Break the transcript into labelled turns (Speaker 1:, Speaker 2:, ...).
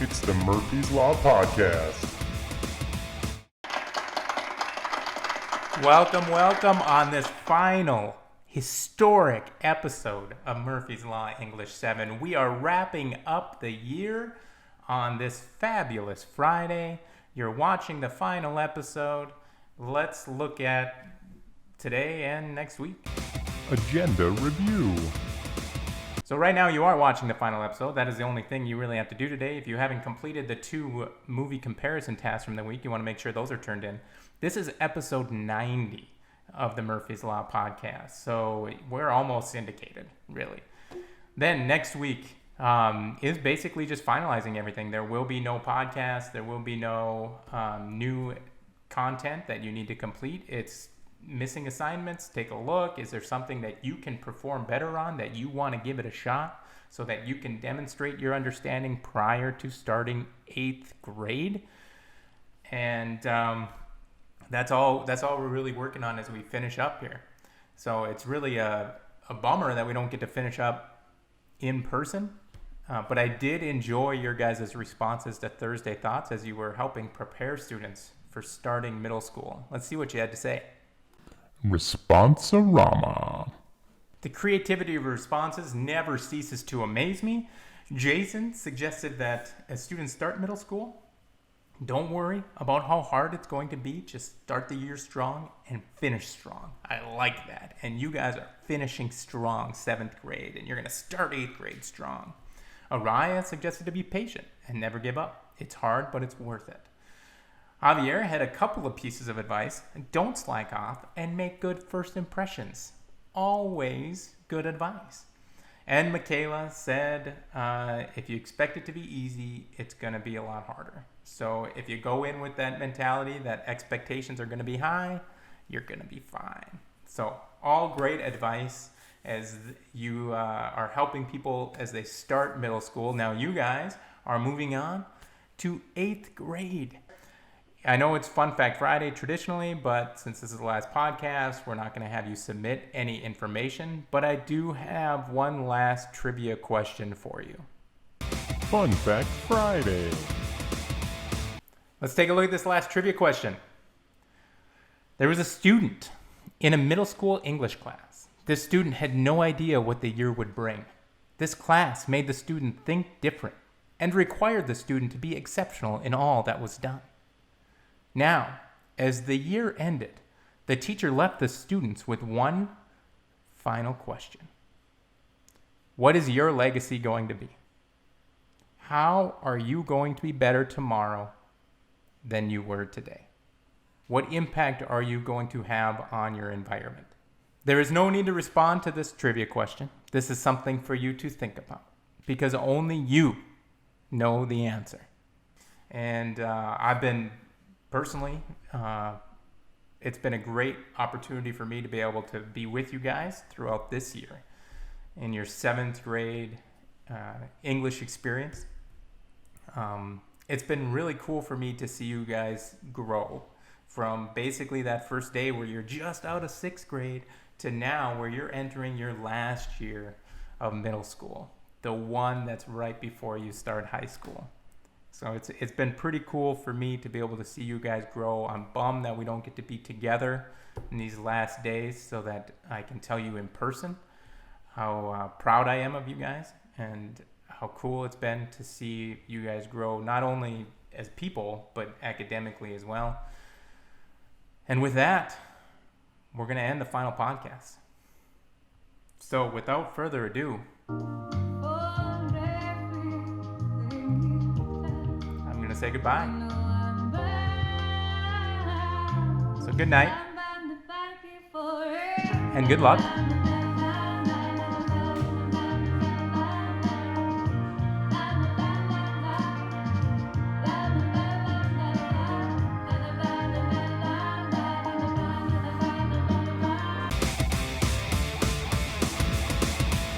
Speaker 1: It's the Murphy's Law Podcast.
Speaker 2: Welcome on this final historic episode of Murphy's Law English 7. We are wrapping up the year on this fabulous Friday. You're watching the final episode. Let's look at today and next week.
Speaker 1: Agenda review.
Speaker 2: So right now you are watching the final episode. That is the only thing you really have to do today. If you haven't completed the 2 movie comparison tasks from the week, you want to make sure those are turned in. This is episode 90 of the Murphy's Law Podcast. So we're almost syndicated, really. Then next week is basically just finalizing everything. There will be no podcast. There will be no new content that you need to complete. It's missing assignments. Take a look. Is there something that you can perform better on, that you want to give it a shot so that you can demonstrate your understanding prior to starting 8th grade? And that's all we're really working on as we finish up here. So it's really a bummer that we don't get to finish up in person. But I did enjoy your guys' responses to Thursday Thoughts as you were helping prepare students for starting middle school. Let's see what you had to say.
Speaker 1: Responsorama.
Speaker 2: The creativity of responses never ceases to amaze me. Jason suggested that as students start middle school, don't worry about how hard it's going to be. Just start the year strong and finish strong. I like that. And you guys are finishing strong 7th grade, and you're going to start 8th grade strong. Araya suggested to be patient and never give up. It's hard, but it's worth it. Javier had a couple of pieces of advice. Don't slack off and make good first impressions. Always good advice. And Michaela said, if you expect it to be easy, it's going to be a lot harder. So if you go in with that mentality that expectations are going to be high, you're going to be fine. So all great advice as you are helping people as they start middle school. Now you guys are moving on to 8th grade. I know it's Fun Fact Friday traditionally, but since this is the last podcast, we're not going to have you submit any information. But I do have one last trivia question for you.
Speaker 1: Fun Fact Friday.
Speaker 2: Let's take a look at this last trivia question. There was a student in a middle school English class. This student had no idea what the year would bring. This class made the student think different and required the student to be exceptional in all that was done. Now, as the year ended, the teacher left the students with one final question. What is your legacy going to be? How are you going to be better tomorrow than you were today? What impact are you going to have on your environment? There is no need to respond to this trivia question. This is something for you to think about because only you know the answer. And I've been personally, it's been a great opportunity for me to be able to be with you guys throughout this year in your 7th grade English experience. It's been really cool for me to see you guys grow from basically that first day where you're just out of 6th grade to now where you're entering your last year of middle school, the one that's right before you start high school. So it's been pretty cool for me to be able to see you guys grow. I'm bummed that we don't get to be together in these last days so that I can tell you in person how proud I am of you guys and how cool it's been to see you guys grow, not only as people, but academically as well. And with that, we're going to end the final podcast. So without further ado, say goodbye. So good night and good luck.